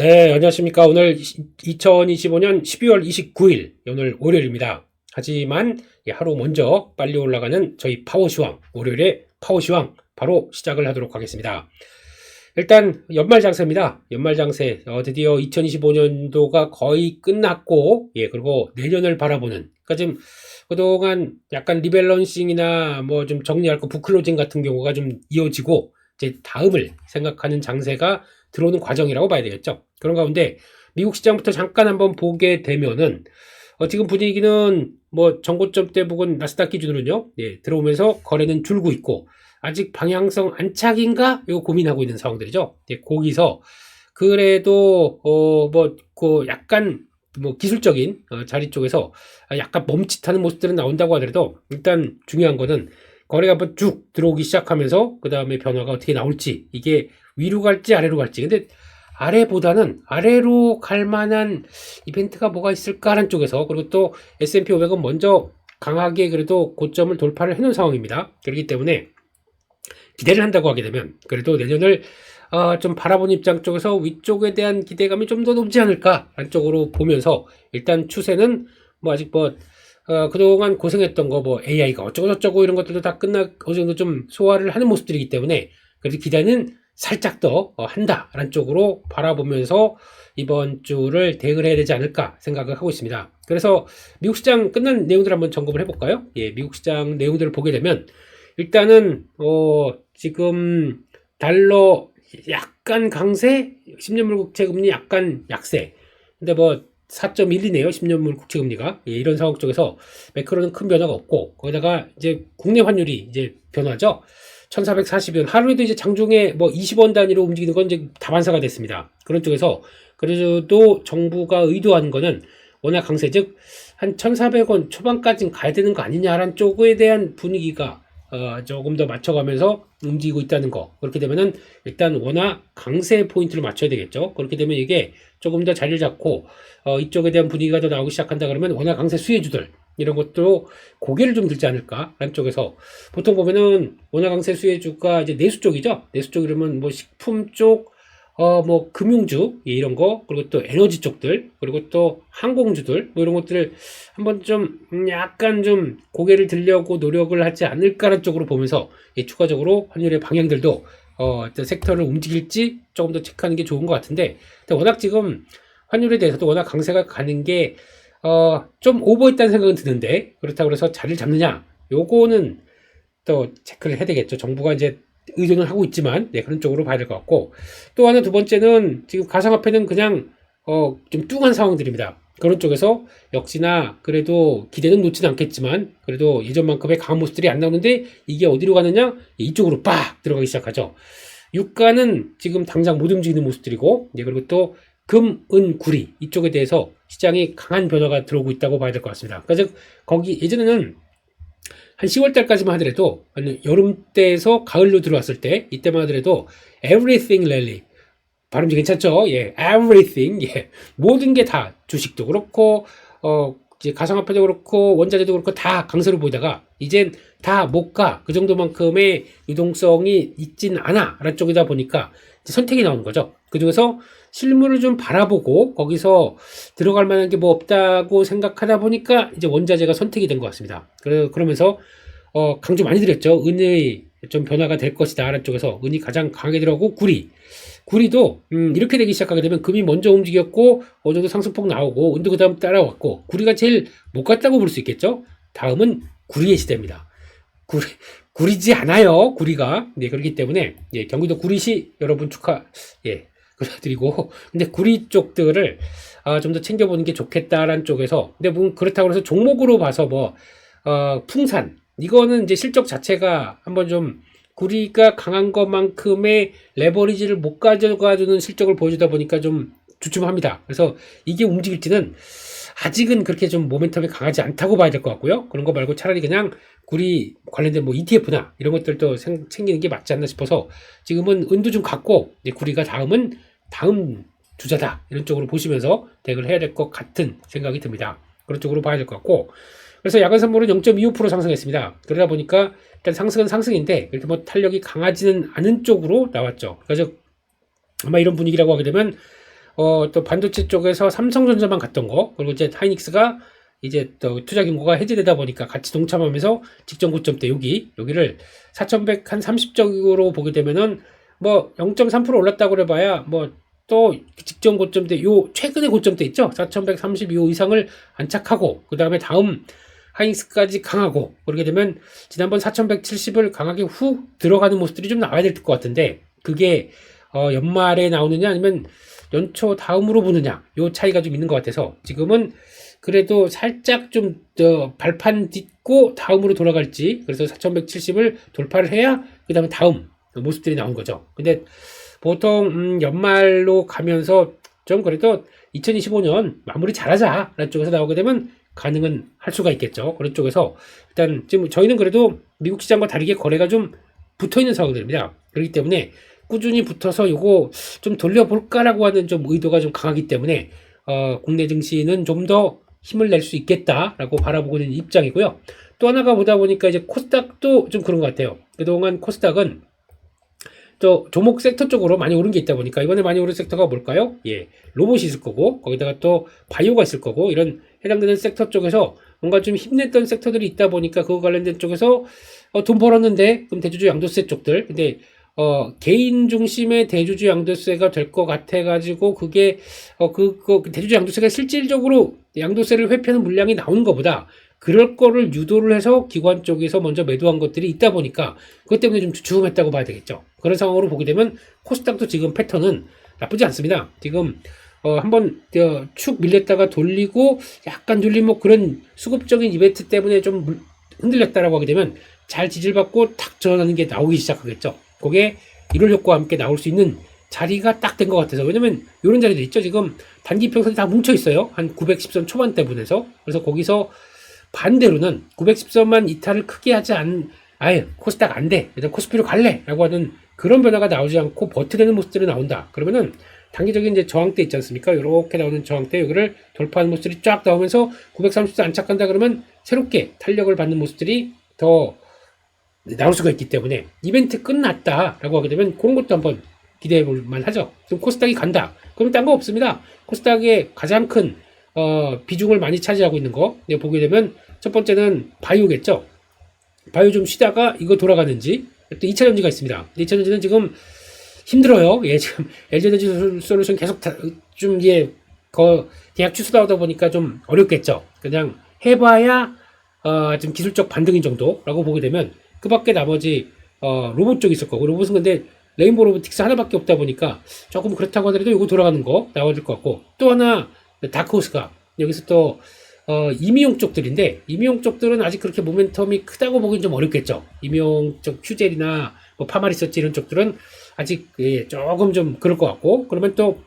네, 안녕하십니까. 오늘 2025년 12월 29일, 오늘 월요일입니다. 하지만 하루 먼저 빨리 올라가는 저희 파워시황, 월요일에 파워시황 바로 시작을 하도록 하겠습니다. 일단 연말장세입니다. 연말장세, 드디어 2025년도가 거의 끝났고, 그리고 내년을 바라보는, 그러니까 지금 그동안 약간 리밸런싱이나 뭐 좀 정리할 거 부클로징 같은 경우가 좀 이어지고, 이제 다음을 생각하는 장세가 들어오는 과정이라고 봐야 되겠죠. 그런 가운데 미국 시장부터 잠깐 한번 보게 되면은 지금 분위기는 뭐 전고점대 부근 나스닥 기준으로는요, 들어오면서 거래는 줄고 있고 아직 방향성 안착인가 이거 고민하고 있는 상황들이죠. 거기서 그래도 그 약간 뭐 기술적인 자리 쪽에서 약간 멈칫하는 모습들은 나온다고 하더라도 일단 중요한 거는 거래가 한번 쭉 들어오기 시작하면서 그 다음에 변화가 어떻게 나올지, 이게 위로 갈지 아래로 갈지. 근데 아래보다는 아래로 갈 만한 이벤트가 뭐가 있을까라는 쪽에서, 그리고 또 S&P 500은 먼저 강하게 그래도 고점을 돌파를 해놓은 상황입니다. 그렇기 때문에 기대를 한다고 하게 되면 그래도 내년을 좀 바라보는 입장 쪽에서 위쪽에 대한 기대감이 좀 더 높지 않을까 안쪽으로 보면서, 일단 추세는 뭐 아직 그동안 고생했던 거 AI가 어쩌고저쩌고 이런 것들도 다 어느 정도 좀 소화를 하는 모습들이기 때문에 그래도 기대는 살짝 더 한다라는 쪽으로 바라보면서 이번 주를 대응을 해야 되지 않을까 생각을 하고 있습니다. 그래서 미국 시장 끝난 내용들 한번 점검을 해볼까요? 미국 시장 내용들을 보게 되면 일단은 지금 달러 약간 강세, 10년물 국채금리 약간 약세. 근데 4.12네요. 10년물 국채금리가. 이런 상황 쪽에서 매크로는 큰 변화가 없고, 거기다가 이제 국내 환율이 이제 변화죠. 1440원. 하루에도 이제 장중에 20원 단위로 움직이는 건 이제 다반사가 됐습니다. 그런 쪽에서 그래도 정부가 의도한 거는 워낙 강세, 즉 한 1400원 초반까지는 가야 되는 거 아니냐라는 쪽에 대한 분위기가 조금 더 맞춰가면서 움직이고 있다는 거. 그렇게 되면은 일단 워낙 강세 포인트를 맞춰야 되겠죠. 그렇게 되면 이게 조금 더 자리를 잡고 이쪽에 대한 분위기가 더 나오기 시작한다 그러면 워낙 강세 수혜주들 이런 것도 고개를 좀 들지 않을까 라는 쪽에서, 보통 보면은 워낙 강세 수혜주가 이제 내수 쪽이죠. 내수 쪽 이러면 식품 쪽, 금융주, 이런 거, 그리고 또 에너지 쪽들, 그리고 또 항공주들, 이런 것들을 한번 좀, 약간 좀 고개를 들려고 노력을 하지 않을까라는 쪽으로 보면서, 추가적으로 환율의 방향들도, 어떤 섹터를 움직일지 조금 더 체크하는 게 좋은 것 같은데, 근데 워낙 지금 환율에 대해서도 워낙 강세가 가는 게, 좀 오버했다는 생각은 드는데, 그렇다고 해서 자리를 잡느냐, 요거는 또 체크를 해야 되겠죠. 정부가 이제 의존을 하고 있지만, 그런 쪽으로 봐야 될 것 같고, 또 하나 두 번째는 지금 가상화폐는 그냥 좀 뚱한 상황들입니다. 그런 쪽에서 역시나 그래도 기대는 놓지는 않겠지만 그래도 예전만큼의 강한 모습들이 안 나오는데, 이게 어디로 가느냐, 이쪽으로 빡 들어가기 시작하죠. 유가는 지금 당장 못 움직이는 모습들이고, 그리고 또 금, 은, 구리 이쪽에 대해서 시장이 강한 변화가 들어오고 있다고 봐야 될 것 같습니다. 그래서 거기 예전에는 한 10월 달까지만 하더라도, 여름 때에서 가을로 들어왔을 때, 이때만 하더라도, everything rally. 발음이 괜찮죠? everything. 모든 게 다, 주식도 그렇고, 이제 가상화폐도 그렇고, 원자재도 그렇고, 다 강세로 보이다가, 이젠 다 못 가. 그 정도만큼의 유동성이 있진 않아. 라는 쪽이다 보니까, 선택이 나오는 거죠. 그 중에서 실물을 좀 바라보고, 거기서 들어갈 만한 게 뭐 없다고 생각하다 보니까, 이제 원자재가 선택이 된 것 같습니다. 그러면서, 강조 많이 드렸죠. 은의 좀 변화가 될 것이다. 라는 쪽에서, 은이 가장 강하게 들어가고, 구리도, 이렇게 되기 시작하게 되면 금이 먼저 움직였고, 어느 정도 상승폭 나오고, 은도 그 다음 따라왔고, 구리가 제일 못 갔다고 볼 수 있겠죠? 다음은 구리의 시대입니다. 구리지 않아요, 구리가. 그렇기 때문에, 경기도 구리시 여러분 드리고, 근데 구리 쪽들을, 좀 더 챙겨보는 게 좋겠다라는 쪽에서, 근데 그렇다고 해서 종목으로 봐서 풍산. 이거는 이제 실적 자체가 한번 좀, 구리가 강한 것만큼의 레버리지를 못 가져가주는 실적을 보여주다 보니까 좀 주춤합니다. 그래서 이게 움직일지는 아직은 그렇게 좀 모멘텀이 강하지 않다고 봐야 될 것 같고요. 그런 거 말고 차라리 그냥 구리 관련된 ETF나 이런 것들도 챙기는 게 맞지 않나 싶어서, 지금은 은도 좀 갖고 구리가 다음 주자다 이런 쪽으로 보시면서 대응을 해야 될 것 같은 생각이 듭니다. 그런 쪽으로 봐야 될 것 같고, 그래서 야간 선물은 0.25% 상승했습니다. 그러다 보니까 일단 상승은 상승인데 이렇게 탄력이 강하지는 않은 쪽으로 나왔죠. 그래서 아마 이런 분위기라고 하게 되면 또 반도체 쪽에서 삼성전자만 갔던 거, 그리고 이제 하이닉스가 이제 또 투자 경고가 해제되다 보니까 같이 동참하면서 직전 고점대 여기를 4,130쪽으로 보게 되면은 뭐 0.3% 올랐다고 그래봐야 뭐 또 직전 고점대 요 최근의 고점대 있죠, 4,132호 이상을 안착하고 그 다음에 다음 하이닉스까지 강하고 그렇게 되면 지난번 4,170을 강하게 훅 들어가는 모습들이 좀 나와야 될 것 같은데, 그게 연말에 나오느냐 아니면 연초 다음으로 보느냐, 요 차이가 좀 있는 것 같아서 지금은 그래도 살짝 좀 발판 딛고 다음으로 돌아갈지, 그래서 4,170을 돌파를 해야 그 다음에 다음 모습들이 나온 거죠. 근데 보통 연말로 가면서 좀 그래도 2025년 마무리 잘하자 라는 쪽에서 나오게 되면 가능은 할 수가 있겠죠. 그런 쪽에서 일단 지금 저희는 그래도 미국 시장과 다르게 거래가 좀 붙어있는 상황들입니다. 그렇기 때문에 꾸준히 붙어서 요거 좀 돌려볼까라고 하는 좀 의도가 좀 강하기 때문에 국내 증시는 좀 더 힘을 낼 수 있겠다라고 바라보고 있는 입장이고요. 또 하나가 보다 보니까 이제 코스닥도 좀 그런 것 같아요. 그동안 코스닥은 저 조목 섹터 쪽으로 많이 오른 게 있다 보니까 이번에 많이 오른 섹터가 뭘까요? 예, 로봇이 있을 거고 거기다가 또 바이오가 있을 거고 이런 해당되는 섹터 쪽에서 뭔가 좀 힘냈던 섹터들이 있다 보니까 그거 관련된 쪽에서 돈 벌었는데 그럼 대주주 양도세 쪽들, 근데 개인 중심의 대주주 양도세가 될 것 같아가지고 그게 그 대주주 양도세가 실질적으로 양도세를 회피하는 물량이 나오는 것보다 그럴 거를 유도를 해서 기관 쪽에서 먼저 매도한 것들이 있다 보니까 그것 때문에 좀 주춤했다고 봐야 되겠죠. 그런 상황으로 보게 되면 코스닥도 지금 패턴은 나쁘지 않습니다. 지금 한번 축 밀렸다가 돌리고 약간 눌린 뭐 그런 수급적인 이벤트 때문에 좀 흔들렸다라고 하게 되면 잘 지지받고 탁 전환하는 게 나오기 시작하겠죠. 그게 1월 효과와 함께 나올 수 있는 자리가 딱 된 것 같아서, 왜냐면 이런 자리도 있죠. 지금 단기 평선이 다 뭉쳐 있어요. 한 910선 초반대 분에서. 그래서 거기서 반대로는 910선만 이탈을 크게 하지 아예 코스닥 안 돼, 일단 코스피로 갈래 라고 하는 그런 변화가 나오지 않고 버텨내는 모습들이 나온다. 그러면은 단기적인 이제 저항대 있지 않습니까? 이렇게 나오는 저항대 여기를 돌파하는 모습들이 쫙 나오면서 930선 안착한다 그러면 새롭게 탄력을 받는 모습들이 더 나올 수가 있기 때문에 이벤트 끝났다라고 하게 되면 그런 것도 한번 기대해 볼 만하죠. 지금 코스닥이 간다. 그럼 딴 거 없습니다. 코스닥의 가장 큰 비중을 많이 차지하고 있는 거 보게 되면 첫 번째는 바이오겠죠. 바이오 좀 쉬다가 이거 돌아가는지, 또 2차전지가 있습니다. 2차전지는 지금 힘들어요. 예, 지금 LG에너지 솔루션 계속 좀 계약 취소 나오다 보니까 좀 어렵겠죠. 그냥 해봐야 좀 기술적 반등인 정도라고 보게 되면 그 밖에 나머지 로봇 쪽이 있을 거고, 로봇은 근데 레인보우 로보틱스 하나밖에 없다 보니까 조금 그렇다고 하더라도 이거 돌아가는 거 나와줄 것 같고, 또 하나 다크호스가 여기서 또 임의용 쪽들인데, 임의용 쪽들은 아직 그렇게 모멘텀이 크다고 보기는 좀 어렵겠죠. 임의용 쪽 휴젤이나 뭐 파마리서치 이런 쪽들은 아직 조금 좀 그럴 것 같고, 그러면 또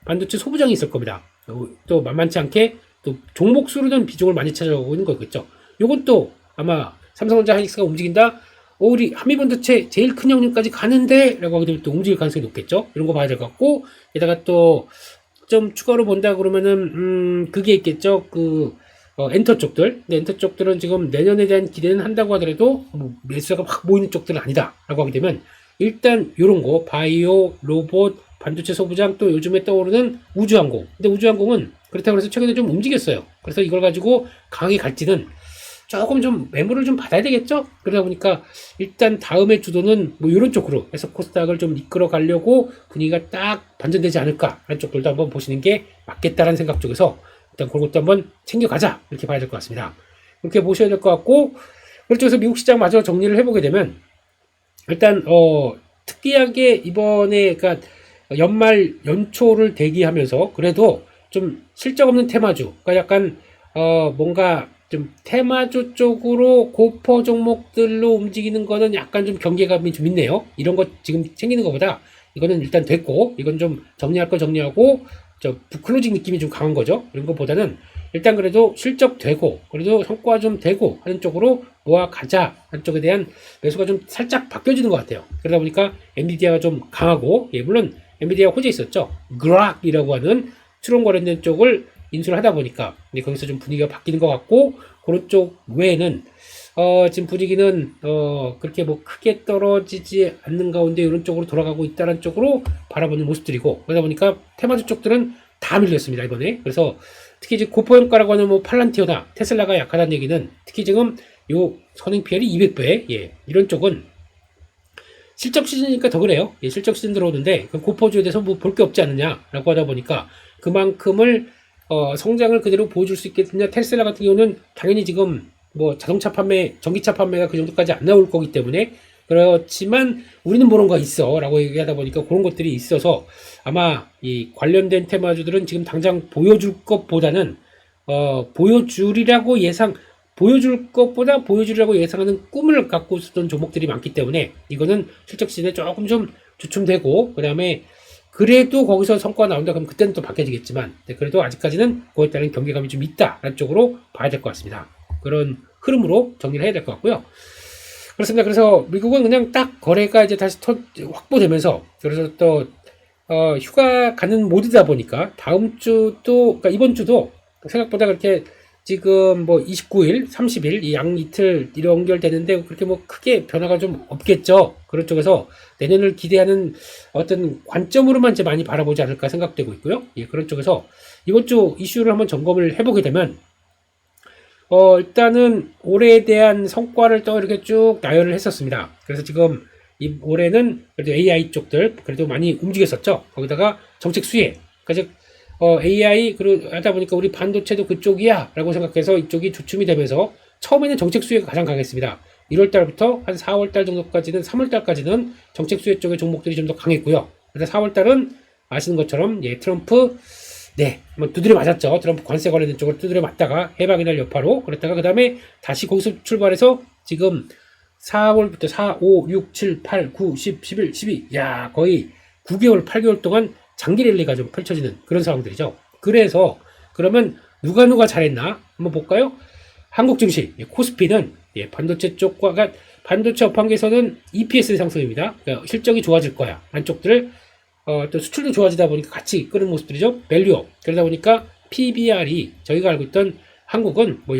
반도체 소부장이 있을 겁니다. 또 만만치 않게 또 종목 수로는 비중을 많이 차지하고 있는 거겠죠. 요건 또 아마 삼성전자 하이닉스가 움직인다, 우리 한미반도체 제일 큰 형님까지 가는데 라고 하게 되면 또 움직일 가능성이 높겠죠. 이런 거 봐야 될 것 같고, 게다가 또 좀 추가로 본다 그러면은 그게 있겠죠. 엔터 쪽들. 근데 엔터 쪽들은 지금 내년에 대한 기대는 한다고 하더라도 뭐 매수가 확 모이는 쪽들은 아니다 라고 하게 되면, 일단 요런 거 바이오, 로봇, 반도체 소부장, 또 요즘에 떠오르는 우주항공. 근데 우주항공은 그렇다고 해서 최근에 좀 움직였어요. 그래서 이걸 가지고 강하게 갈지는 조금 좀 매물을 좀 받아야 되겠죠. 그러다 보니까 일단 다음의 주도는 뭐 이런 쪽으로 해서 코스닥을 좀 이끌어 가려고 분위기가 딱 반전되지 않을까 하는 쪽들도 한번 보시는 게 맞겠다라는 생각 쪽에서 일단 그런 것도 한번 챙겨가자 이렇게 봐야 될 것 같습니다. 그렇게 보셔야 될 것 같고, 그쪽에서 미국 시장 마저 정리를 해보게 되면 일단 특이하게 이번에 그러니까 연말 연초를 대기하면서 그래도 좀 실적 없는 테마주, 그러니까 약간 뭔가 좀 테마주 쪽으로 고퍼 종목들로 움직이는 거는 약간 좀 경계감이 좀 있네요. 이런 거 지금 챙기는 것보다 이거는 일단 됐고, 이건 좀 정리할 거 정리하고 저 클로징 느낌이 좀 강한 거죠. 이런 것보다는 일단 그래도 실적 되고 그래도 성과 좀 되고 하는 쪽으로 모아가자 하는 쪽에 대한 매수가 좀 살짝 바뀌어지는 것 같아요. 그러다 보니까 엔비디아가 좀 강하고, 물론 엔비디아 호재 있었죠. 그락이라고 하는 추론 관련된 쪽을 인수를 하다 보니까 거기서 좀 분위기가 바뀌는 것 같고, 그런 쪽 외에는 지금 분위기는 그렇게 뭐 크게 떨어지지 않는 가운데 이런 쪽으로 돌아가고 있다는 쪽으로 바라보는 모습들이고, 그러다 보니까 테마주 쪽들은 다 밀렸습니다 이번에. 그래서 특히 이제 고포효과라고 하는 뭐 팔란티어다, 테슬라가 약하다는 얘기는 특히 지금 요 선행 PR이 200배, 예, 이런 쪽은 실적 시즌이니까 더 그래요. 예, 실적 시즌 들어오는데 그 고포주에 대해서 뭐 볼 게 없지 않느냐라고 하다 보니까 그만큼을 성장을 그대로 보여줄 수 있겠느냐. 테슬라 같은 경우는 당연히 지금 뭐 자동차 판매, 전기차 판매가 그 정도까지 안 나올 거기 때문에, 그렇지만 우리는 모르는 거 있어 라고 얘기하다 보니까 그런 것들이 있어서 아마 이 관련된 테마주들은 지금 당장 보여줄 것보다는 보여줄 것보다 보여주려고 예상하는 꿈을 갖고 있었던 종목들이 많기 때문에 이거는 실적 시즌에 조금 좀 주춤되고, 그 다음에 그래도 거기서 성과가 나온다 그러면 그때는 또 바뀌어지겠지만, 그래도 아직까지는 그거에 따른 경계감이 좀 있다라는 쪽으로 봐야 될 것 같습니다. 그런 흐름으로 정리를 해야 될 것 같고요. 그렇습니다. 그래서 미국은 그냥 딱 거래가 이제 다시 확보되면서, 그래서 또 휴가 가는 모드다 보니까 다음 주도, 그러니까 이번 주도 생각보다 그렇게 지금 뭐 29일, 30일 이 양 이틀 연결되는데 그렇게 뭐 크게 변화가 좀 없겠죠. 그런 쪽에서 내년을 기대하는 어떤 관점으로만 이제 많이 바라보지 않을까 생각되고 있고요. 예, 그런 쪽에서 이번 주 이슈를 한번 점검을 해보게 되면 일단은 올해에 대한 성과를 또 이렇게 쭉 나열을 했었습니다. 그래서 지금 이 올해는 그래도 AI 쪽들 그래도 많이 움직였었죠. 거기다가 정책 수혜, 그러니까 즉 AI 하다 보니까 우리 반도체도 그쪽이야 라고 생각해서 이쪽이 주춤이 되면서 처음에는 정책 수혜가 가장 강했습니다. 1월달부터 한 4월달 정도까지는, 3월달까지는 정책 수혜 쪽의 종목들이 좀 더 강했고요. 그래서 4월달은 아시는 것처럼 예, 트럼프 뭐 두드려 맞았죠. 트럼프 관세 관련된 쪽으로 두드려 맞다가 해방이 날 여파로, 그랬다가 그 다음에 다시 거기서 출발해서 지금 4월부터 4, 5, 6, 7, 8, 9, 10, 11, 12 야, 거의 9개월, 8개월 동안 장기 랠리가 좀 펼쳐지는 그런 상황들이죠. 그래서 그러면 누가 잘했나 한번 볼까요? 한국 증시 코스피는 반도체 쪽과, 그러니까 반도체 업황에서는 EPS 상승입니다. 그러니까 실적이 좋아질 거야 안쪽들을 또 수출도 좋아지다 보니까 같이 끄는 모습들이죠. 밸류업, 그러다 보니까 PBR이 저희가 알고 있던 한국은 뭐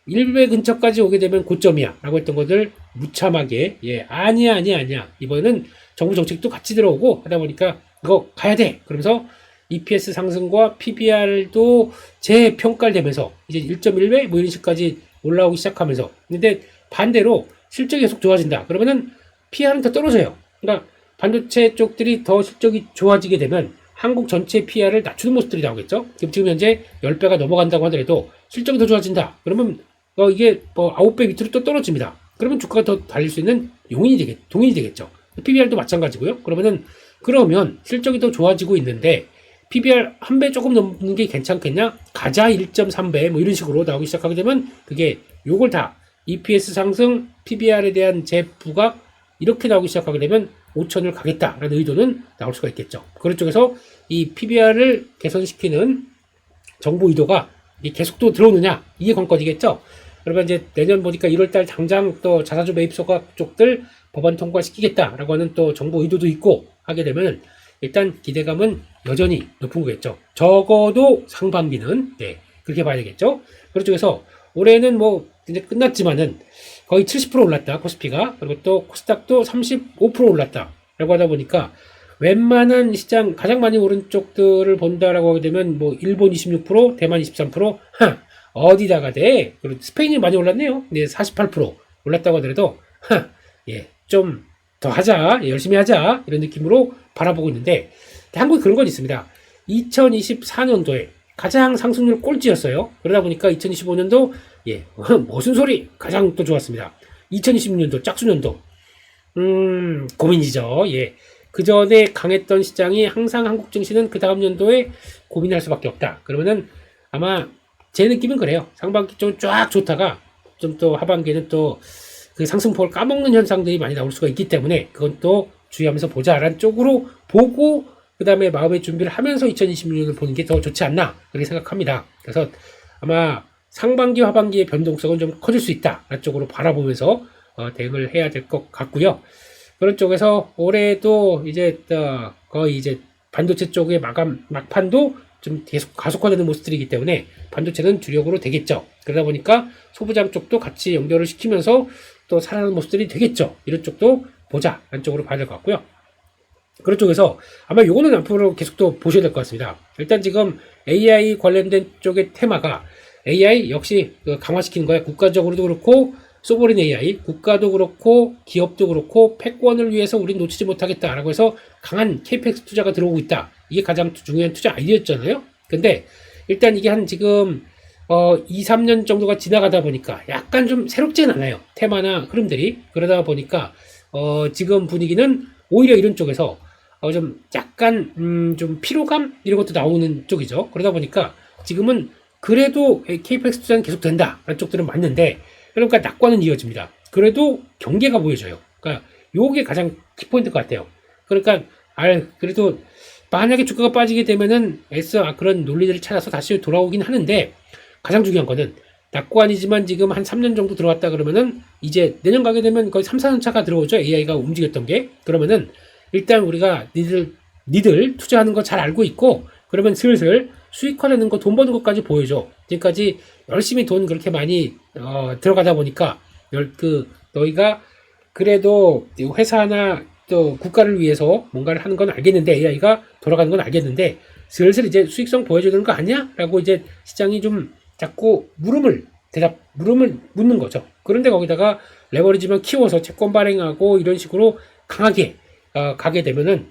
1배 근처까지 오게 되면 고점이야 라고 했던 것들 무참하게 아니야 이번에는 정부 정책도 같이 들어오고 하다 보니까 이거 가야 돼 그러면서 EPS 상승과 PBR도 재평가를 되면서 이제 1.1배 뭐 이런 식까지 올라오기 시작하면서, 근데 반대로 실적이 계속 좋아진다 그러면은 PR은 더 떨어져요. 그러니까 반도체 쪽들이 더 실적이 좋아지게 되면 한국 전체 PR을 낮추는 모습들이 나오겠죠. 지금 현재 10배가 넘어간다고 하더라도 실적이 더 좋아진다 그러면 이게 뭐 9배 밑으로 또 떨어집니다. 그러면 주가가 더 달릴 수 있는 동인이 되겠죠. PBR도 마찬가지고요. 그러면 실적이 더 좋아지고 있는데 PBR 한 배 조금 넘는 게 괜찮겠냐? 가자 1.3배 뭐 이런 식으로 나오기 시작하게 되면 그게 요걸 다 EPS 상승, PBR에 대한 재부각 이렇게 나오기 시작하게 되면 5천을 가겠다라는 의도는 나올 수가 있겠죠. 그런 쪽에서 이 PBR을 개선시키는 정부 의도가 계속 또 들어오느냐 이게 관건이겠죠. 그러면 이제 내년 보니까 1월달 당장 또 자사주 매입 소각 쪽들 법안 통과시키겠다라고 하는 또 정부 의도도 있고 하게 되면 일단 기대감은 여전히 높은 거겠죠. 적어도 상반기는 그렇게 봐야 되겠죠. 그런 쪽에서 올해는 뭐 이제 끝났지만은 거의 70% 올랐다 코스피가, 그리고 또 코스닥도 35% 올랐다 라고 하다 보니까 웬만한 시장 가장 많이 오른 쪽들을 본다라고 하게 되면 뭐 일본 26%, 대만 23%, 어디다가 돼? 그리고 스페인이 많이 올랐네요. 48% 올랐다고 하더라도 좀 더 하자, 열심히 하자 이런 느낌으로 바라보고 있는데, 한국에 그런 건 있습니다. 2024년도에 가장 상승률 꼴찌였어요. 그러다 보니까 2025년도 무슨 소리 가장 또 좋았습니다. 2026년도 짝수년도 고민이죠. 그 전에 강했던 시장이 항상 한국 증시는 그 다음 연도에 고민할 수밖에 없다. 그러면은 아마 제 느낌은 그래요. 상반기 좀 쫙 좋다가 좀 또 하반기에는 또 그 상승폭을 까먹는 현상들이 많이 나올 수가 있기 때문에 그건 또 주의하면서 보자라는 쪽으로 보고 그 다음에 마음의 준비를 하면서 2026년을 보는 게 더 좋지 않나 그렇게 생각합니다. 그래서 아마 상반기 하반기의 변동성은 좀 커질 수 있다 라는 쪽으로 바라보면서 대응을 해야 될 것 같고요. 그런 쪽에서 올해도 이제 거의 이제 반도체 쪽의 막판도 좀 계속 가속화되는 모습들이기 때문에 반도체는 주력으로 되겠죠. 그러다 보니까 소부장 쪽도 같이 연결을 시키면서 또 살아나는 모습들이 되겠죠. 이런 쪽도 보자 라는 쪽으로 봐야 될 것 같고요. 그런 쪽에서 아마 요거는 앞으로 계속 또 보셔야 될 것 같습니다. 일단 지금 AI 관련된 쪽의 테마가 AI 역시 강화시키는 거예요. 국가적으로도 그렇고 소버린 AI, 국가도 그렇고 기업도 그렇고 패권을 위해서 우린 놓치지 못하겠다라고 해서 강한 KPX 투자가 들어오고 있다. 이게 가장 중요한 투자 아이디어였잖아요. 근데 일단 이게 한 지금 2, 3년 정도가 지나가다 보니까 약간 좀 새롭지는 않아요. 테마나 흐름들이. 그러다 보니까 지금 분위기는 오히려 이런 쪽에서 좀 약간 좀 피로감 이런 것도 나오는 쪽이죠. 그러다 보니까 지금은 그래도 KPX 투자는 계속 된다라는 쪽들은 맞는데 그러니까 낙관은 이어집니다. 그래도 경계가 보여져요. 그러니까 요게 가장 키포인트 것 같아요. 그러니까 그래도 만약에 주가가 빠지게 되면은 그런 논리들을 찾아서 다시 돌아오긴 하는데 가장 중요한 거는 낙관이지만 지금 한 3년 정도 들어왔다 그러면은 이제 내년 가게 되면 거의 3, 4년 차가 들어오죠. AI가 움직였던 게. 그러면은 일단 우리가 니들 투자하는 거 잘 알고 있고 그러면 슬슬 수익화내는 거 돈 버는 것까지 보여줘. 지금까지 열심히 돈 그렇게 많이 들어가다 보니까 너희가 그래도 회사나 또 국가를 위해서 뭔가를 하는 건 알겠는데 AI가 돌아가는 건 알겠는데 슬슬 이제 수익성 보여줘야 되는 거 아니야? 라고 이제 시장이 좀 자꾸 물음을 묻는 거죠. 그런데 거기다가 레버리지만 키워서 채권 발행하고 이런 식으로 강하게 가게 되면은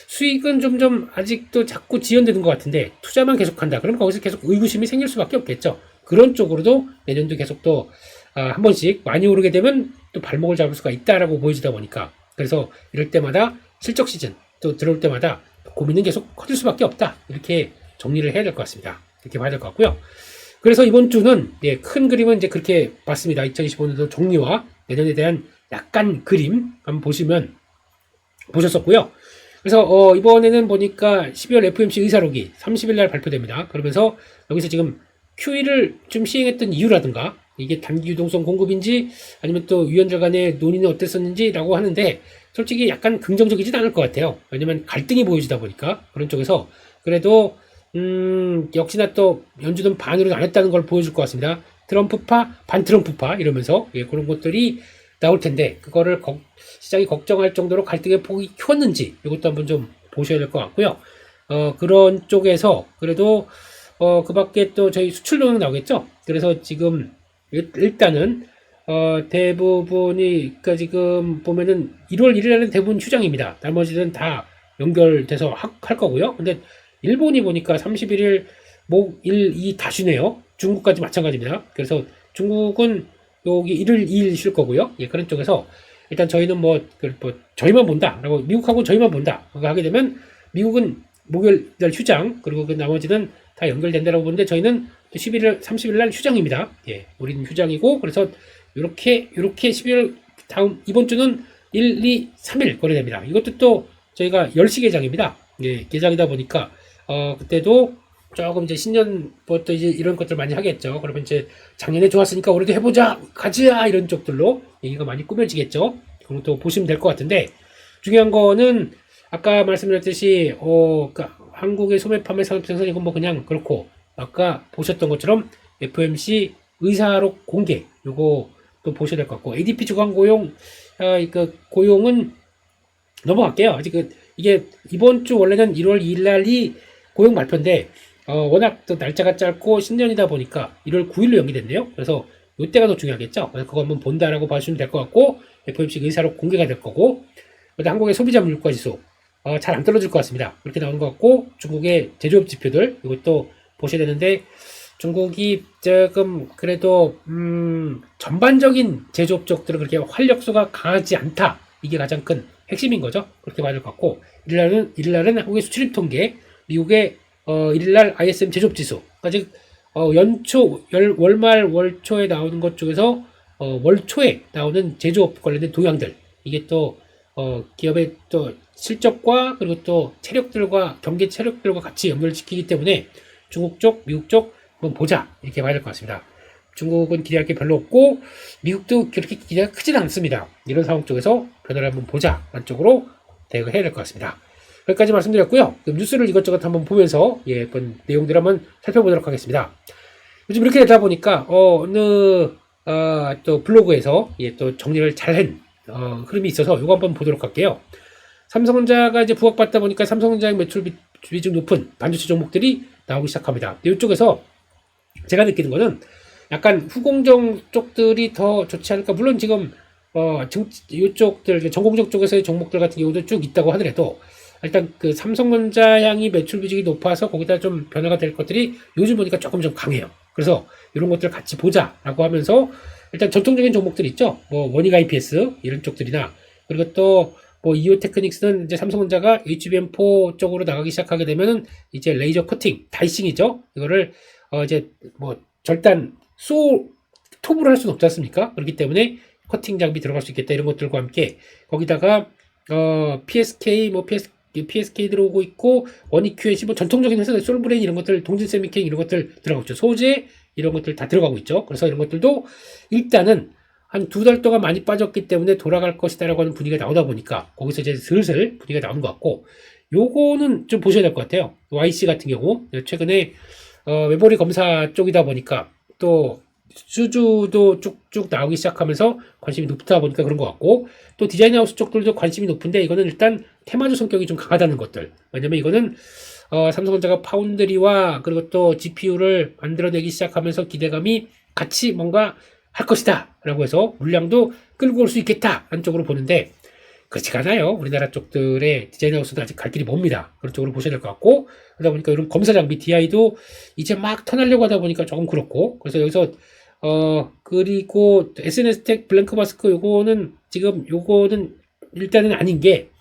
수익은 점점 아직도 자꾸 지연되는 것 같은데 투자만 계속한다. 그럼 거기서 계속 의구심이 생길 수밖에 없겠죠. 그런 쪽으로도 내년도 계속 또 한 번씩 많이 오르게 되면 또 발목을 잡을 수가 있다라고 보여지다 보니까 그래서 이럴 때마다 실적 시즌 또 들어올 때마다 고민은 계속 커질 수밖에 없다. 이렇게 정리를 해야 될 것 같습니다. 이렇게 봐야 될 것 같고요. 그래서 이번 주는 큰 그림은 이제 그렇게 봤습니다. 2025년도 정리와 내년에 대한 약간 그림 한번 보셨었고요. 그래서 이번에는 보니까 12월 FOMC 의사록이 30일 날 발표됩니다. 그러면서 여기서 지금 QE를 좀 시행했던 이유라든가 이게 단기 유동성 공급인지 아니면 또 위원들 간의 논의는 어땠었는지라고 하는데 솔직히 약간 긍정적이진 않을 것 같아요. 왜냐면 갈등이 보여지다 보니까 그런 쪽에서 그래도 역시나 또 연준은 반으로 나눴다는 걸 보여줄 것 같습니다. 트럼프파, 반트럼프파 이러면서 그런 것들이 나올 텐데 그거를 시장이 걱정할 정도로 갈등의 폭이 컸는지 이것도 한번 좀 보셔야 될 것 같고요. 그런 쪽에서 그래도 그 밖에 또 저희 수출료는 나오겠죠. 그래서 지금 일단은 대부분이 그러니까 지금 보면은 1월 1일에는 대부분 휴장입니다. 나머지는 다 연결돼서 할 거고요. 근데 일본이 보니까 31일 목 1, 2 다 쉬네요. 중국까지 마찬가지입니다. 그래서 중국은 여기 1일 2일 쉴 거고요. 그런 쪽에서 일단 저희는 저희만 본다 라고 미국하고 저희만 본다 하게 되면 미국은 목요일 날 휴장 그리고 그 나머지는 다 연결된다라고 보는데 저희는 11일 30일 날 휴장입니다. 우리는 휴장이고 그래서 이렇게 12월 다음 이번 주는 1, 2, 3일 거래됩니다. 이것도 또 저희가 10시 개장입니다. 개장이다 보니까 그때도 조금 이제 신년부터 이제 이런 것들 많이 하겠죠. 그러면 이제 작년에 좋았으니까 올해도 해보자, 가자 이런 쪽들로 얘기가 많이 꾸며지겠죠. 그런 것도 보시면 될 것 같은데 중요한 거는 아까 말씀드렸듯이 그러니까 한국의 소매 판매 산업 생산 이건 그냥 그렇고 아까 보셨던 것처럼 FOMC 의사록 공개 요거 또 보셔야 될 것 같고 ADP 주간 고용 고용은 넘어갈게요. 아직 이게 이번 주 원래는 1월 2일 날이 고용 발표인데 워낙 또 날짜가 짧고 신년이다 보니까 1월 9일로 연기됐네요. 그래서 이때가 더 중요하겠죠. 그래서 그거 한번 본다라고 봐주시면 될 것 같고 FOMC 의사록 공개가 될 거고 그다음 한국의 소비자 물가 지수 잘 안 떨어질 것 같습니다. 이렇게 나오는 것 같고 중국의 제조업 지표들 이것도 보셔야 되는데 중국이 조금 그래도 전반적인 제조업 쪽들은 그렇게 활력소가 강하지 않다. 이게 가장 큰 핵심인 거죠. 그렇게 봐야 될 것 같고 1일날은 한국의 수출입 통계 미국의 1일날 ISM 제조업 지수 즉 연초 월말 월초에 나오는 것 중에서 월초에 나오는 제조업 관련된 동향들 이게 또 기업의 또 실적과 그리고 또 체력들과 경제 체력들과 같이 연결시키기 때문에 중국 쪽, 미국 쪽 한번 보자 이렇게 봐야 될 것 같습니다. 중국은 기대할 게 별로 없고 미국도 그렇게 기대가 크진 않습니다. 이런 상황 쪽에서 변화를 한번 보자 라는 쪽으로 대응을 해야 될 것 같습니다. 여기까지 말씀드렸고요. 그럼 뉴스를 이것저것 한번 보면서 한번 내용들을 한번 살펴보도록 하겠습니다. 요즘 이렇게 되다 보니까 어느 또 블로그에서 또 정리를 잘한 흐름이 있어서 이거 한번 보도록 할게요. 삼성전자가 이제 부각받다 보니까 삼성전자의 매출 비중 높은 반도체 종목들이 나오기 시작합니다. 이쪽에서 제가 느끼는 거는 약간 후공정 쪽들이 더 좋지 않을까. 물론 지금 이쪽들 전공정 쪽에서의 종목들 같은 경우도 쭉 있다고 하더라도 일단 그 삼성전자 향이 매출 비중이 높아서 거기다 좀 변화가 될 것들이 요즘 보니까 조금 좀 강해요. 그래서 이런 것들 같이 보자라고 하면서 일단 전통적인 종목들 있죠. 뭐 원익 IPS 이런 쪽들이나 그리고 또 뭐 이오테크닉스는 이제 삼성전자가 HBM4 쪽으로 나가기 시작하게 되면은 이제 레이저 커팅, 다이싱이죠. 이거를 이제 뭐 절단 톱으로 할 수는 없지 않습니까? 그렇기 때문에 커팅 장비 들어갈 수 있겠다 이런 것들과 함께 거기다가 PSK PSK 들어오고 있고 원익 QNC 뭐 전통적인 회사들 솔브레인 이런 것들 동진 세미케 이런 것들 들어가고 있죠. 소재 이런 것들 다 들어가고 있죠. 그래서 이런 것들도 일단은 한 2달 동안 많이 빠졌기 때문에 돌아갈 것이다라고 하는 분위기가 나오다 보니까 거기서 이제 슬슬 분위기가 나오는 것 같고 요거는 좀 보셔야 될 것 같아요. YC 같은 경우 최근에 메모리 검사 쪽이다 보니까 또 수주도 쭉쭉 나오기 시작하면서 관심이 높다 보니까 그런 것 같고 또 디자인 하우스 쪽들도 관심이 높은데 이거는 일단 테마주 성격이 좀 강하다는 것들. 왜냐면 이거는 삼성전자가 파운드리와 그리고 또 GPU를 만들어내기 시작하면서 기대감이 같이 뭔가 할 것이다 라고 해서 물량도 끌고 올 수 있겠다 하는 쪽으로 보는데 그렇지가 않아요. 우리나라 쪽들의 디자인 하우스도 아직 갈 길이 멉니다. 그런 쪽으로 보셔야 될 것 같고 그러다 보니까 이런 검사 장비 DI도 이제 막 턴하려고 하다 보니까 조금 그렇고 그래서 여기서 그리고 SNS텍 블랭크 마스크 요거는 일단은 아닌 게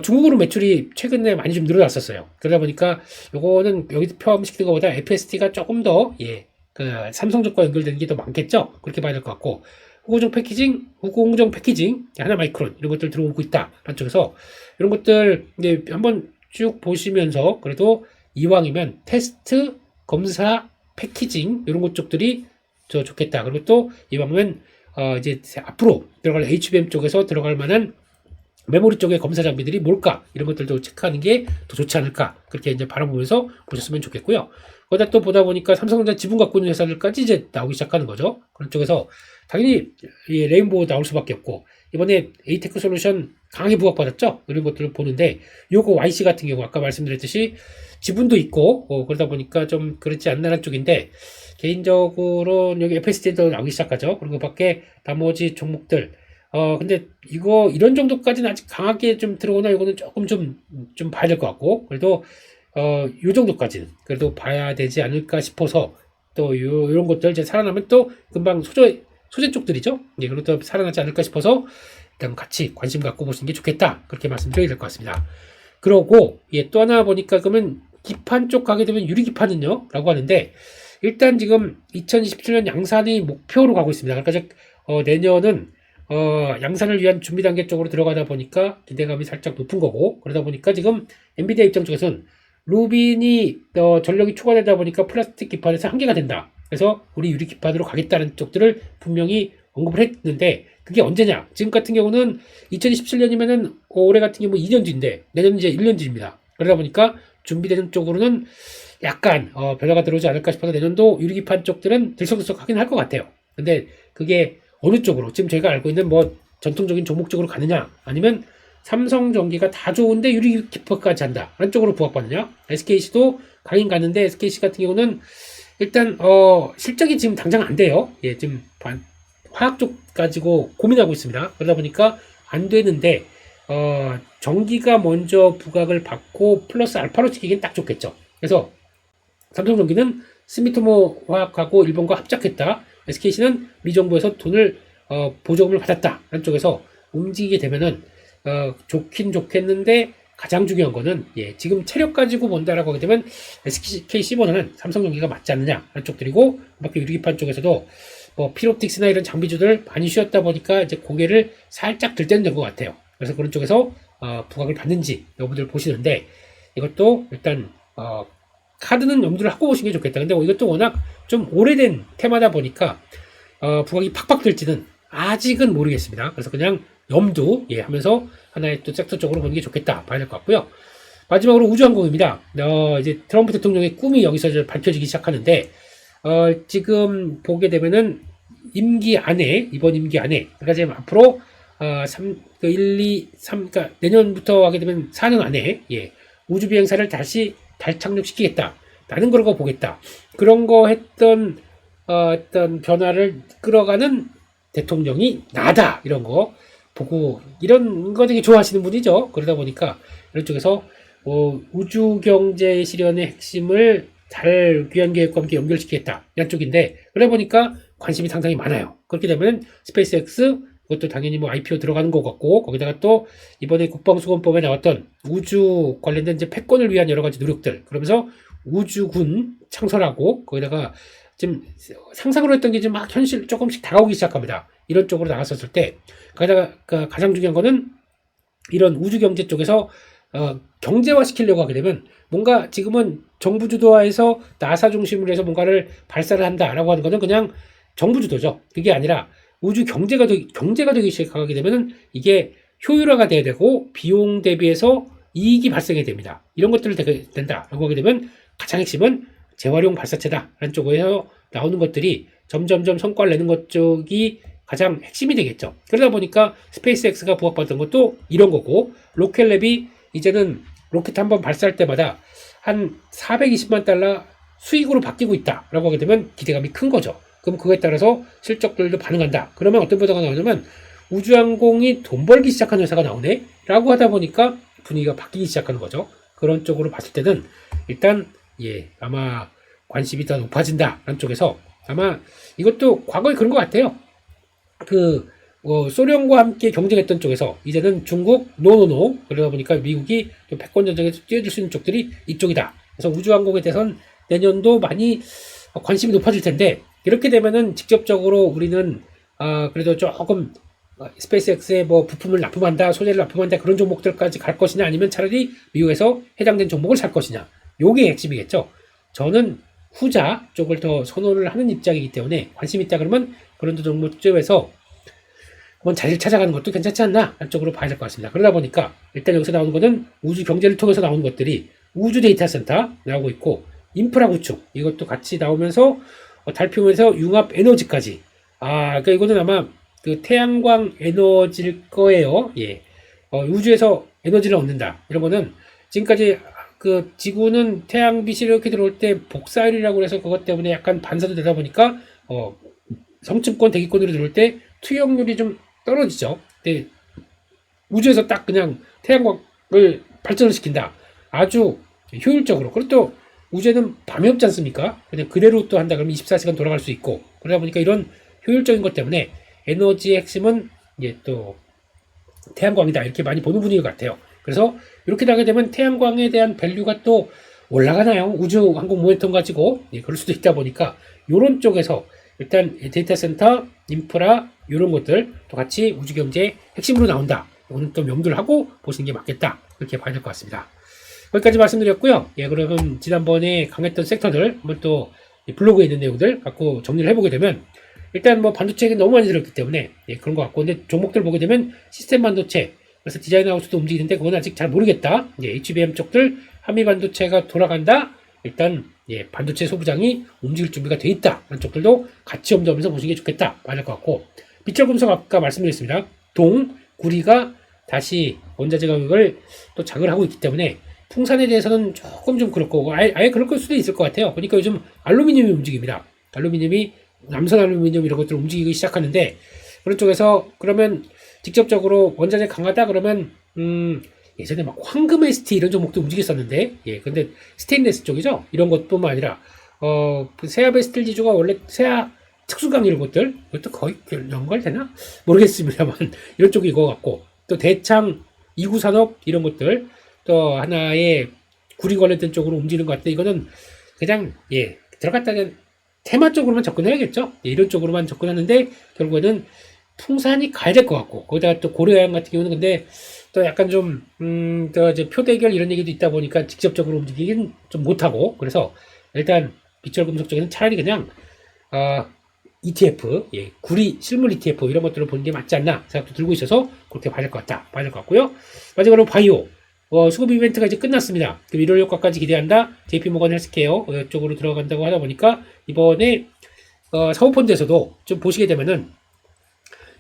중국으로 매출이 최근에 많이 좀 늘어났었어요. 그러다 보니까 요거는 여기 포함시키는 것보다 FST가 조금 더 그 삼성적과 연결되는 게 더 많겠죠. 그렇게 봐야 될 것 같고 후공정 패키징 하나 마이크론 이런 것들 들어오고 있다 한쪽에서 이런 것들 이제 한번 쭉 보시면서 그래도 이왕이면 테스트 검사 패키징 이런 것 쪽들이 더 좋겠다. 그리고 또 이왕이면 이제 앞으로 들어갈 HBM 쪽에서 들어갈 만한 메모리 쪽의 검사 장비들이 뭘까 이런 것들도 체크하는 게 더 좋지 않을까 그렇게 이제 바라보면서 보셨으면 좋겠고요. 거기다 또 보다 보니까 삼성전자 지분 갖고 있는 회사들까지 이제 나오기 시작하는 거죠. 그런 쪽에서 당연히 레인보우 나올 수밖에 없고 이번에 에이테크 솔루션 강하게 부각받았죠. 이런 것들을 보는데 요거 YC 같은 경우 아까 말씀드렸듯이 지분도 있고 그러다 보니까 좀 그렇지 않나라는 쪽인데 개인적으로 여기 FST도 나오기 시작하죠. 그리고 밖에 나머지 종목들 근데 이런 정도까지는 아직 강하게 좀 들어오나 이거는 조금 좀 봐야 될 것 같고 그래도 요 정도까지는 그래도 봐야 되지 않을까 싶어서 또 요런 것들 이제 살아나면 또 금방 소재 쪽들이죠. 그리고 또 살아나지 않을까 싶어서 일단 같이 관심 갖고 보시는 게 좋겠다. 그렇게 말씀드려야 될 것 같습니다. 그러고 또 하나 보니까 그러면 기판 쪽 가게 되면 유리기판은요? 라고 하는데 일단 지금 2027년 양산이 목표로 가고 있습니다. 그러니까 내년은 양산을 위한 준비 단계 쪽으로 들어가다 보니까 기대감이 살짝 높은 거고 그러다 보니까 지금 엔비디아 입장 쪽에서는 루빈이 전력이 초과되다 보니까 플라스틱 기판에서 한계가 된다. 그래서 우리 유리 기판으로 가겠다는 쪽들을 분명히 언급을 했는데 그게 언제냐? 지금 같은 경우는 2027년이면은 올해 같은 경우 2년 뒤인데 내년은 이제 1년 뒤입니다. 그러다 보니까 준비되는 쪽으로는 약간 변화가 들어오지 않을까 싶어서 내년도 유리기판 쪽들은 들썩들썩 하긴 할 것 같아요. 근데 그게 어느 쪽으로 지금 저희가 알고 있는 뭐 전통적인 종목 쪽으로 가느냐 아니면 삼성전기가 다 좋은데 유리기판까지 한다 하는 쪽으로 부각받느냐 SKC도 가긴 가는데 SKC 같은 경우는 일단 실적이 지금 당장 안 돼요. 지금 화학 쪽 가지고 고민하고 있습니다. 그러다 보니까 안 되는데 전기가 먼저 부각을 받고 플러스 알파로 치기엔 딱 좋겠죠. 그래서 삼성전기는 스미토모 화학하고 일본과 합작했다. SKC는 미 정부에서 돈을 보조금을 받았다. 한쪽에서 움직이게 되면은 좋긴 좋겠는데 가장 중요한 거는 지금 체력 가지고 본다라고 하게 되면 SKC보다는 삼성전기가 맞지 않느냐 한쪽들이고 밖에 유리기판 쪽에서도 뭐 피롭틱스나 이런 장비주들 많이 쉬었다 보니까 이제 고개를 살짝 들 때는 된 것 같아요. 그래서 그런 쪽에서 부각을 받는지 여러분들 보시는데 이것도 일단 카드는 염두를 하고 보시는 게 좋겠다. 근데 이것도 워낙 좀 오래된 테마다 보니까 부각이 팍팍 될지는 아직은 모르겠습니다. 그래서 그냥 염두 하면서 하나의 또 섹터 쪽으로 보는 게 좋겠다 봐야 될 것 같고요. 마지막으로 우주항공입니다. 이제 트럼프 대통령의 꿈이 여기서 이제 밝혀지기 시작하는데, 지금 보게 되면은 임기 안에, 이번 임기 안에, 그러니까 지금 앞으로 1, 2, 3, 그러니까 내년부터 하게 되면 4년 안에, 예, 우주 비행사를 다시 달 착륙시키겠다. 라는 걸 보겠다. 그런 거 했던, 어떤 변화를 끌어가는 대통령이 나다. 이런 거 보고, 이런 거 되게 좋아하시는 분이죠. 그러다 보니까, 이런 쪽에서, 우주 경제 실현의 핵심을 잘 귀한 계획과 함께 연결시키겠다. 이런 쪽인데, 그러다 보니까 관심이 상당히 많아요. 그렇게 되면 스페이스X, 그것도 당연히 뭐 IPO 들어가는 것 같고, 거기다가 또 이번에 국방수권법에 나왔던 우주 관련된 이제 패권을 위한 여러 가지 노력들, 그러면서 우주군 창설하고, 거기다가 지금 상상으로 했던 게 지금 막 현실 조금씩 다가오기 시작합니다. 이런 쪽으로 나갔었을 때, 거기다가 가장 중요한 거는 이런 우주 경제 쪽에서 경제화 시키려고 하게 되면 뭔가 지금은 정부 주도화해서 나사 중심으로 해서 뭔가를 발사를 한다라고 하는 거는 그냥 정부 주도죠. 그게 아니라 우주 경제가 되기 시작하게 되면은 이게 효율화가 돼야 되고 비용 대비해서 이익이 발생해야 됩니다. 이런 것들을 되게 된다라고 하게 되면 가장 핵심은 재활용 발사체다라는 쪽에서 나오는 것들이 점점점 성과를 내는 것 쪽이 가장 핵심이 되겠죠. 그러다 보니까 스페이스X가 부각받던 것도 이런 거고, 로켓랩이 이제는 로켓 한번 발사할 때마다 한 420만 달러 수익으로 바뀌고 있다라고 하게 되면 기대감이 큰 거죠. 그럼 그거에 따라서 실적들도 반응한다. 그러면 어떤 보도가 나오냐면 우주항공이 돈 벌기 시작한 회사가 나오네? 라고 하다 보니까 분위기가 바뀌기 시작하는 거죠. 그런 쪽으로 봤을 때는 일단 아마 관심이 더 높아진다라는 쪽에서 아마 이것도 과거에 그런 것 같아요. 소련과 함께 경쟁했던 쪽에서 이제는 중국 노노노, 그러다 보니까 미국이 패권 전쟁에서 뛰어들 수 있는 쪽들이 이쪽이다. 그래서 우주항공에 대해서는 내년도 많이 관심이 높아질 텐데, 이렇게 되면은 직접적으로 우리는 그래도 조금 스페이스X에 뭐 부품을 납품한다, 소재를 납품한다, 그런 종목들까지 갈 것이냐, 아니면 차라리 미국에서 해당된 종목을 살 것이냐, 요게 핵심이겠죠. 저는 후자 쪽을 더 선호를 하는 입장이기 때문에 관심 있다 그러면 그런 종목 쪽에서 한번 자리를 찾아가는 것도 괜찮지 않나 한쪽으로 봐야 될 것 같습니다. 그러다 보니까 일단 여기서 나오는 것은 우주 경제를 통해서 나오는 것들이 우주 데이터 센터 나오고 있고, 인프라 구축 이것도 같이 나오면서 달표면서 융합 에너지까지, 그러니까 이거는 아마 그 태양광 에너지일 거예요. 우주에서 에너지를 얻는다. 이런 거는 지금까지 그 지구는 태양빛이 이렇게 들어올 때 복사율이라고 해서 그것 때문에 약간 반사도 되다 보니까 성층권 대기권으로 들어올 때 투영률이 좀 떨어지죠. 근데 우주에서 딱 그냥 태양광을 발전을 시킨다. 아주 효율적으로. 그리고 또 우주에는 밤이 없지 않습니까? 그냥 그대로 또 한다 그러면 24시간 돌아갈 수 있고, 그러다 보니까 이런 효율적인 것 때문에 에너지의 핵심은 또 태양광이다, 이렇게 많이 보는 분위기 같아요. 그래서 이렇게 나게 되면 태양광에 대한 밸류가 또 올라가나요? 우주 항공 모멘텀 가지고 그럴 수도 있다 보니까 이런 쪽에서 일단 데이터 센터, 인프라 이런 것들 또 같이 우주 경제의 핵심으로 나온다. 이거는 또 명도를 하고 보시는 게 맞겠다. 그렇게 봐야 될 것 같습니다. 거기까지 말씀드렸고요. 그러면 지난번에 강했던 섹터들 한번 또 블로그에 있는 내용들 갖고 정리를 해보게 되면, 일단 뭐 반도체가 너무 많이 들었기 때문에 그런 것 같고, 근데 종목들 보게 되면 시스템 반도체, 그래서 디자인 하우스도 움직이는데 그건 아직 잘 모르겠다. HBM 쪽들 한미 반도체가 돌아간다. 일단 반도체 소부장이 움직일 준비가 돼 있다. 그런 쪽들도 같이 염두하면서 보시는 게 좋겠다. 맞을 것 같고, 비철금속 아까 말씀드렸습니다. 구리가 다시 원자재 가격을 또 장을 하고 있기 때문에 풍산에 대해서는 조금 좀 그렇고, 아예 그럴 수도 있을 것 같아요. 그러니까 요즘 알루미늄이 움직입니다. 알루미늄이 남선 알루미늄 이런 것들 움직이기 시작하는데, 그런 쪽에서 그러면 직접적으로 원자재 강하다 그러면 예전에 막 황금 ST 이런 종목도 움직였었는데, 근데 스테인레스 쪽이죠. 이런 것뿐만 아니라 그 세아베스틸 지주가 원래 세아 특수강 이런 것들, 이것도 거의 연결되나 모르겠습니다만 이런 쪽이 이거 같고, 또 대창 이구산업 이런 것들 또 하나의 구리 관련된 쪽으로 움직이는 것 같은데, 이거는 그냥 들어갔다는 테마 쪽으로만 접근해야겠죠. 이런 쪽으로만 접근하는데 결국에는 풍산이 가야 될 것 같고, 거기다가 또 고려해양 같은 경우는 근데 또 약간 좀 또 이제 표대결 이런 얘기도 있다 보니까 직접적으로 움직이긴 좀 못하고, 그래서 일단 비철금속 쪽에는 차라리 그냥 ETF, 구리 실물 ETF 이런 것들을 보는 게 맞지 않나 생각도 들고 있어서 그렇게 봐야 될 것 같다. 봐야 될 것 같고요. 마지막으로 바이오. 수급 이벤트가 이제 끝났습니다. 그럼 1월 효과까지 기대한다. JP모건 헬스케어 쪽으로 들어간다고 하다 보니까 이번에 사모펀드에서도 좀 보시게 되면은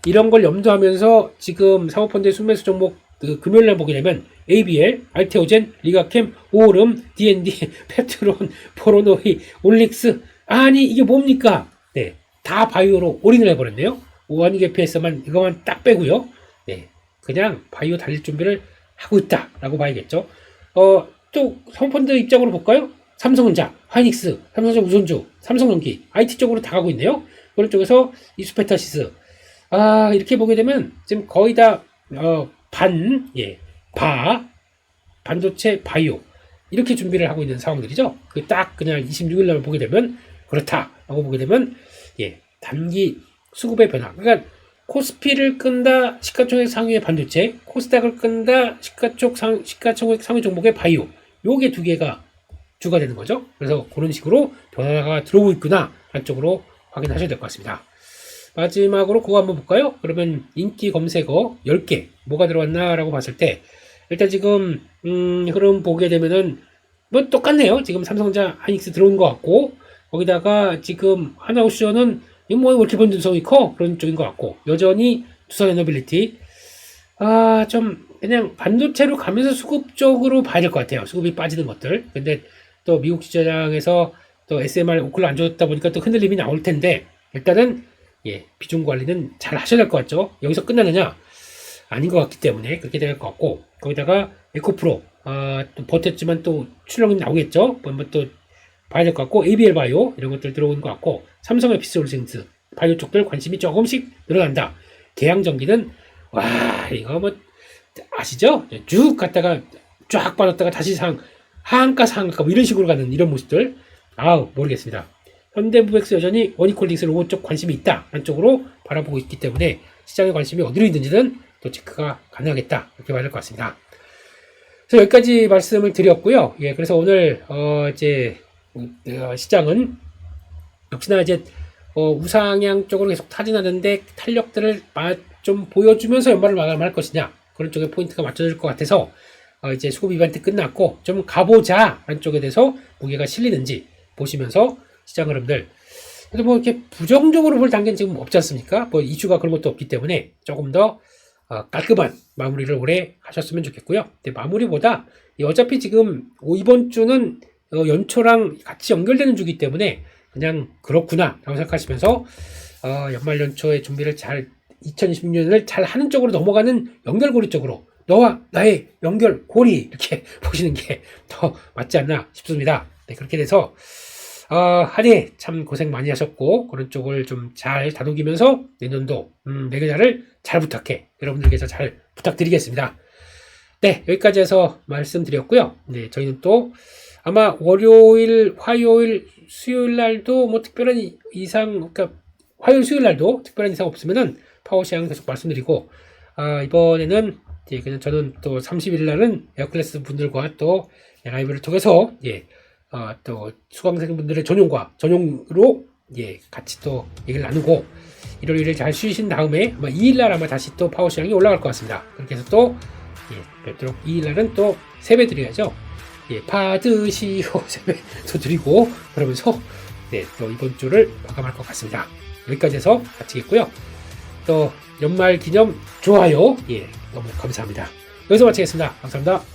이런 걸 염두하면서 지금 사모펀드의 순매수 종목 금요일날 보게 되면 ABL, 알테오젠, 리가캠, 오름, D&D, 펩트론, 포로노이, 올릭스. 아니 이게 뭡니까? 네, 다 바이오로 올인을 해버렸네요. 원계피에서만 이거만 딱 빼고요. 네, 그냥 바이오 달릴 준비를 하고 있다라고 봐야겠죠. 또 사모펀드 입장으로 볼까요? 삼성전자, 하이닉스, 삼성전자 우선주, 삼성전기, IT 쪽으로 다 가고 있네요. 그런 쪽에서 이수페타시스. 이렇게 보게 되면 지금 거의 다 반도체, 바이오 이렇게 준비를 하고 있는 상황들이죠. 딱 그냥 26일 날 보게 되면 그렇다라고 보게 되면 단기 수급의 변화. 그러니까 코스피를 끈다 시가총액 상위의 반도체, 코스닥을 끈다 시가총액 상위 종목의 바이오. 요게 두 개가 주가 되는 거죠. 그래서 그런 식으로 변화가 들어오고 있구나 한쪽으로 확인하셔야 될 것 같습니다. 마지막으로 그거 한번 볼까요? 그러면 인기 검색어 10개 뭐가 들어왔나 라고 봤을 때 일단 지금 흐름 보게 되면은 뭐 똑같네요. 지금 삼성전자, 하이닉스 들어온 것 같고 거기다가 지금 하나옵션은 뭐 이렇게 번등성이 커 그런 쪽인 것 같고 여전히 두산에너빌리티 좀 그냥 반도체로 가면서 수급 쪽으로 봐야 될 것 같아요. 수급이 빠지는 것들. 근데 또 미국 시장에서 또 SMR 오클로 안 좋다 보니까 또 흔들림이 나올 텐데 일단은 비중 관리는 잘 하셔야 될 것 같죠. 여기서 끝나느냐? 아닌 것 같기 때문에 그렇게 될 것 같고 거기다가 에코프로 또 버텼지만 또 출렁이 나오겠죠. 한번 또 봐야 될 것 같고 ABL 바이오 이런 것들 들어오는 것 같고 삼성의 피스홀싱스 바이오 쪽들 관심이 조금씩 늘어난다. 대양전기는 이거 뭐 아시죠? 쭉 갔다가 쫙 빠졌다가 다시 하한가 상한가 뭐 이런 식으로 가는 이런 모습들 모르겠습니다. 현대무백스 여전히 원익홀딩스 로봇 쪽 관심이 있다 한쪽으로 바라보고 있기 때문에 시장의 관심이 어디로 있는지는 또 체크가 가능하겠다 이렇게 봐야 될 것 같습니다. 그래서 여기까지 말씀을 드렸고요. 그래서 오늘 시장은 역시나 이제 우상향 쪽으로 계속 타진하는데 탄력들을 좀 보여주면서 연말을 마감할 것이냐 그런 쪽에 포인트가 맞춰질 것 같아서 이제 수급 이벤트 끝났고 좀 가보자 한쪽에 대해서 무게가 실리는지 보시면서 시장 흐름들 그래서 뭐 이렇게 부정적으로 볼 단계는 지금 없지 않습니까? 뭐 이슈가 그런 것도 없기 때문에 조금 더 깔끔한 마무리를 올해 하셨으면 좋겠고요. 근데 마무리보다 어차피 지금 이번 주는 연초랑 같이 연결되는 주기 때문에 그냥 그렇구나 라고 생각하시면서 연말 연초의 준비를 2026년을 잘 하는 쪽으로 넘어가는 연결고리 쪽으로 너와 나의 연결고리 이렇게 보시는 게 더 맞지 않나 싶습니다. 그렇게 돼서 한 해 참 고생 많이 하셨고 그런 쪽을 좀 잘 다독이면서 내년도 내 계좌를 잘 부탁해 여러분들께서 잘 부탁드리겠습니다. 여기까지 해서 말씀드렸고요. 저희는 또 아마 월요일, 화요일, 수요일 날도 뭐 특별한 그러니까 화요일, 수요일 날도 특별한 이상 없으면은 파워시장 계속 말씀드리고 이번에는 그냥 저는 또 30일 날은 에어클래스 분들과 또 라이브를 통해서 또 수강생분들의 전용으로 같이 또 얘기를 나누고 일요일을 잘 쉬신 다음에 아마 2일날 아마 다시 또 파워시장이 올라갈 것 같습니다. 그렇게 해서 또 뵙도록 2일날은 또 세배 드려야죠. 받으시오 세배도 드리고 그러면서 또 이번 주를 마감할 것 같습니다. 여기까지 해서 마치겠고요. 또 연말 기념 좋아요 너무 감사합니다. 여기서 마치겠습니다. 감사합니다.